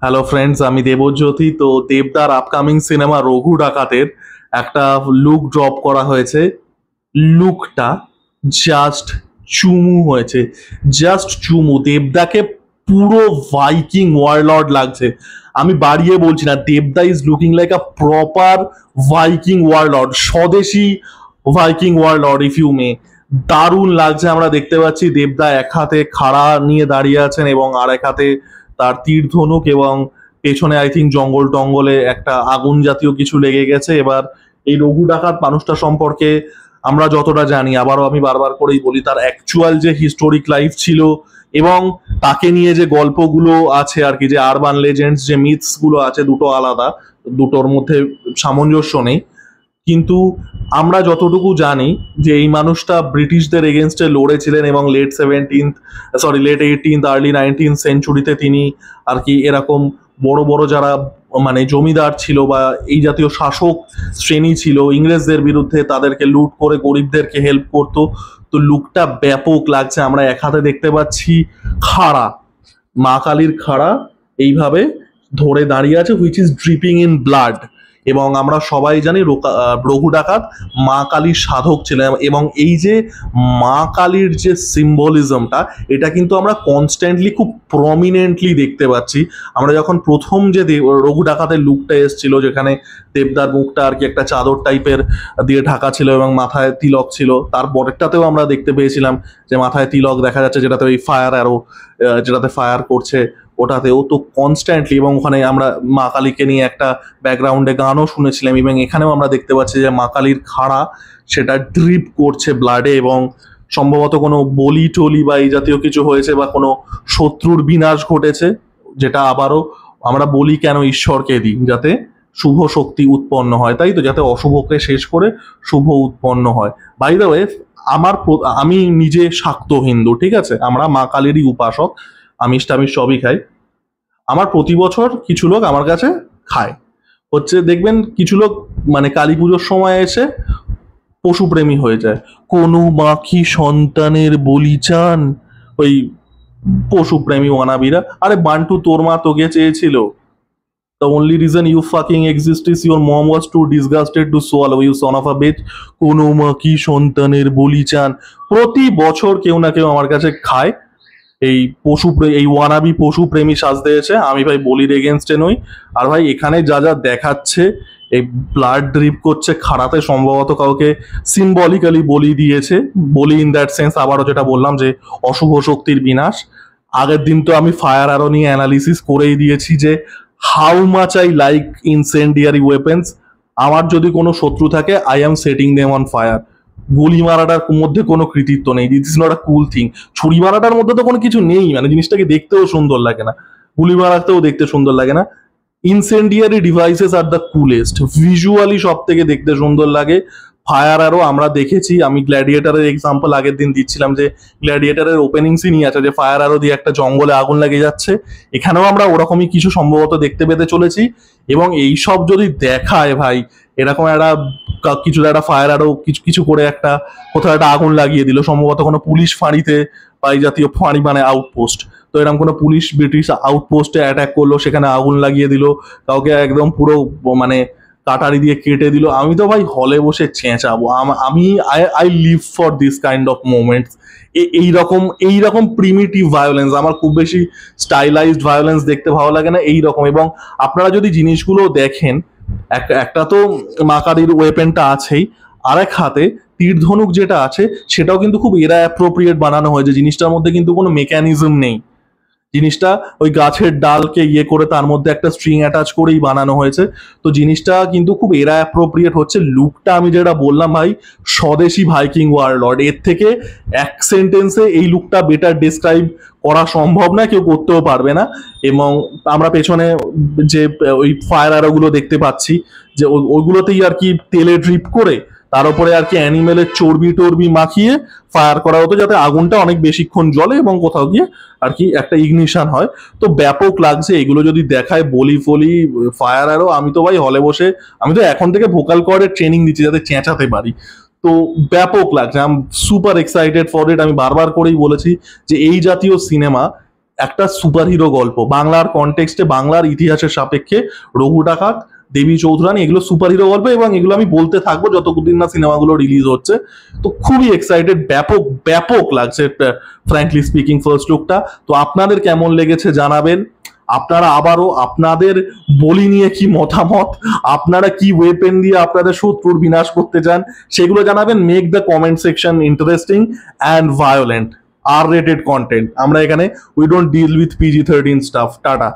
Hello friends, আমি দেবজ্যোতি। তো দেবদার আপকামিং সিনেমা রঘু ডাকাতের একটা লুক ড্রপ করা হয়েছে। লুকটা জাস্ট চুমু হয়েছে, জাস্ট চুমু। দেবদাকে পুরো ভাইকিং ওয়ারলর্ড লাগছে। আমি বাড়িয়ে বলছি না, দেবদা is looking like a proper Viking warlord, swadeshi Viking warlord if you may. দারুণ লাগছে। আমরা দেখতে পাচ্ছি দেবদা এক হাতে খাড়া নিয়ে দাঁড়িয়ে আছেন এবং আর এক হাতে তার তীর ধনুক, এবং পেছনে আই থিঙ্ক জঙ্গল টঙ্গলে একটা আগুন জাতীয় কিছু লেগে গেছে। এবার এই রঘু ডাকাত মানুষটা সম্পর্কে আমরা যতটা জানি, আবারও আমি বারবার করেই বলি, তার অ্যাকচুয়াল যে হিস্টোরিক লাইফ ছিল এবং তাকে নিয়ে যে গল্পগুলো আছে আর কি, যে আরবান লেজেন্ডস, যে মিথস গুলো আছে, দুটো আলাদা, দুটোর মধ্যে সামঞ্জস্য নেই। কিন্তু আমরা যতটুকু জানি যে এই মানুষটা ব্রিটিশদের এগেনস্টে লড়েছিলেন এবং লেট 18th আর্লি 19th সেঞ্চুরিতে তিনি আর কি এরকম বড় বড় যারা মানে জমিদার ছিল বা এই জাতীয় শাসক শ্রেণী ছিল ইংরেজদের বিরুদ্ধে, তাদেরকে লুট করে গরিবদেরকে হেল্প করতো। তো লুকটা ব্যাপক লাগছে। আমরা এক হাতে দেখতে পাচ্ছি খাড়া, মা কালীর খাড়া এইভাবে ধরে দাঁড়িয়ে আছে, which is dripping in blood. এবং আমরা সবাই জানি রঘু ডাকাত মা কালীর সাধক ছিলেন, এবং এই যে মা কালীর যে সিম্বলিজমটা, এটা কিন্তু আমরা কনস্ট্যান্টলি খুব প্রমিনেন্টলি দেখতে পাচ্ছি। আমরা যখন প্রথম যে রঘু ডাকাতের লুকটা এসেছিল, যেখানে দেবদার মুখটা আর কি একটা চাদর টাইপের দিয়ে ঢাকা ছিল এবং মাথায় তিলক ছিল, তার পরেরটাতেও আমরা দেখতে পেয়েছিলাম যে মাথায় তিলক দেখা যাচ্ছে, যেটাতে ওই ফায়ার অ্যারো, যেটাতে ফায়ার করছে ওটাতেও। তো কনস্ট্যান্টলি, এবং ওখানে আমরা মা কালীকে নিয়ে একটা ব্যাকগ্রাউন্ডে গানও শুনেছিলাম, এবং এখানেও আমরা দেখতে পাচ্ছি যে মা কালীর খাড়া সেটা ড্রিপ করছে ব্লাডে, এবং সম্ভবত কোনো বলি টলি বা এই জাতীয় কিছু হয়েছে বা কোনো শত্রুর বিনাশ ঘটেছে, যেটা আবারও আমরা বলি কেন ঈশ্বরকে দিই, যাতে শুভ শক্তি উৎপন্ন হয়, তাই তো, যাতে অশুভকে শেষ করে শুভ উৎপন্ন হয়। বাই দ্য ওয়ে, আমি নিজে শাক্ত হিন্দু, ঠিক আছে, আমরা মা কালীরই উপাসক, আমিষ টামিষ সবই খাই। আমার প্রতি বছর কিছু লোক আমার কাছে খায় হচ্ছে, দেখবেন কিছু লোক মানে কালী পুজোর সময় এসে পশুপ্রেমী হয়ে যায়। কোনো মাখি সন্তানের বলি চান, ওই পশুপ্রেমী ওয়ানাবিরা। আরে বান্টু, তোর মা তোকে চেয়েছিল। The only reason you fucking exist is your mom was too disgusted to swallow, you son of a bitch. কোনো মাকি সন্তানের বলি চান। প্রতি বছর কেউ না কেউ আমার কাছে খায় এই এই ওয়ানাবি পশু প্রেমী সাজতে এসে। আমি ভাই বলির এগেনস্টে নই। আর ভাই এখানে যা যা দেখাচ্ছে, এই ব্লাড ড্রিপ করছে খাড়াতে, সম্ভবত কাউকে সিম্বলিক্যালি বলি দিয়েছে। বলি ইন দ্যাট সেন্স, আবারও যেটা বললাম, যে অশুভ শক্তির বিনাশ। আগের দিন তো আমি ফায়ার অ্যারো নিয়ে অ্যানালিসিস করেই দিয়েছি যে how much I like incendiary weapons. আমার যদি কোনো শত্রু থাকে, I am setting them on fire. গুলি মারাটার মধ্যে কোনো কৃতিত্ব নেই, this is not a cool thing. ছুরি মারাটার মধ্যে তো কোনো কিছু নেই, মানে জিনিসটাকে দেখতেও সুন্দর লাগে না, গুলি মারাতেও দেখতে সুন্দর লাগে না। Incendiary devices are the coolest, visually সব থেকে দেখতে সুন্দর লাগে। ফায়ার আরও আমরা দেখেছি, আমি গ্ল্যাডিয়েটারের এক্সাম্পল আগের দিন দিচ্ছিলাম, যে গ্ল্যাডিয়েটারের ওপেনিং সিনই আছে, যে ফায়ার আরও দিয়ে একটা জঙ্গলে আগুন লেগে যাচ্ছে। এখানেও আমরা ওরকমই কিছু সম্ভবত দেখতে পেতে চলেছি। এবং এই সব যদি দেখায় ভাই, এরকম একটা কিছু একটা ফায়ার আরও কিছু কিছু করে একটা কোথাও একটা আগুন লাগিয়ে দিল, সম্ভবত কোনো পুলিশ ফাঁড়িতে বা এই জাতীয় ফাঁড়ি মানে আউটপোস্ট। তো এরকম কোনো পুলিশ ব্রিটিশ আউটপোস্টে অ্যাটাক করলো, সেখানে আগুন লাগিয়ে দিল, কাউকে একদম পুরো মানে কাটারি দিয়ে কেটে দিল। আমি তো ভাই হলে বসে চেঁচাবো। আমি I live for this kind of moments. এইরকম প্রিমিটিভ ভায়োলেন্স, আমার খুব বেশি স্টাইলাইজড ভায়োলেন্স দেখতে ভালো লাগে না এইরকম। এবং আপনারা যদি জিনিসগুলো দেখেন, একটা তো মা কালীর ওয়েপেনটা আছেই, আর এক হাতে তীর ধনুক যেটা আছে, সেটাও কিন্তু খুব এরা অ্যাপ্রোপ্রিয়েট বানানো হয়েছে। জিনিসটার মধ্যে কিন্তু কোনো মেকানিজম নেই, জিনিসটা ওই গাছের ডালকে ইয়ে করে তার মধ্যে একটা স্ট্রিং অ্যাটাচ করেই বানানো হয়েছে। তো জিনিসটা কিন্তু খুব এরা অ্যাপ্রোপ্রিয়েট হচ্ছে। লুকটা আমি যেটা বললাম ভাই, স্বদেশি ভাইকিং ওয়ারলর্ড, এর থেকে এক সেন্টেন্সে এই লুকটা বেটার ডিসক্রাইব করা সম্ভব না, কেউ করতেও পারবে না। এবং আমরা পেছনে যে ওই ফায়ার অ্যারোগুলো দেখতে পাচ্ছি, যে ওইগুলোতেই আর কি তেলে ড্রিপ করে তার উপরে আর কি অ্যানিমেলের চর্বি টর্বি মাখিয়ে ফায়ার করা হতো, যাতে আগুনটা অনেক বেশিক্ষণ জ্বলে এবং কোথাও গিয়ে আর কি একটা ইগনিশন হয়। তো ব্যাপক লাগছে এগুলো যদি দেখায়, বলি ফলি ফায়ার অ্যারো। আমি তো ভাই হলে বসে, আমি তো এখন থেকে ভোকাল কর্ডের ট্রেনিং দিচ্ছি যাতে চেঁচাতে পারি। তো ব্যাপক লাগছে, I am super excited for it. আমি বারবার করেই বলেছি যে এই জাতীয় সিনেমা একটা সুপার হিরো গল্প, বাংলার কনটেক্সটে, বাংলার ইতিহাসের সাপেক্ষে রঘু ডাকাত, দেবী চৌধুরানী, এগুলো সুপার হিরো গল্প, এবং এগুলো আমি বলতে থাকবো যতদিন না সিনেমাগুলো রিলিজ হচ্ছে। তো খুবই এক্সাইটেড, ব্যাপক ব্যাপক লাগছে ফ্র্যাঙ্কলি স্পিকিং ফার্স্ট লুকটা। তো আপনাদের কেমন লেগেছে জানাবেন। আপনারা আবারও আপনাদের বলি নিয়ে কি মতামত, আপনারা কি ওয়েপেন দিয়ে আপনাদের শত্রুর বিনাশ করতে চান সেগুলো জানাবেন। Make the comment section interesting and violent, আর রেটেড কন্টেন্ট। আমরা এখানে we don't deal with PG-13 stuff. Tata.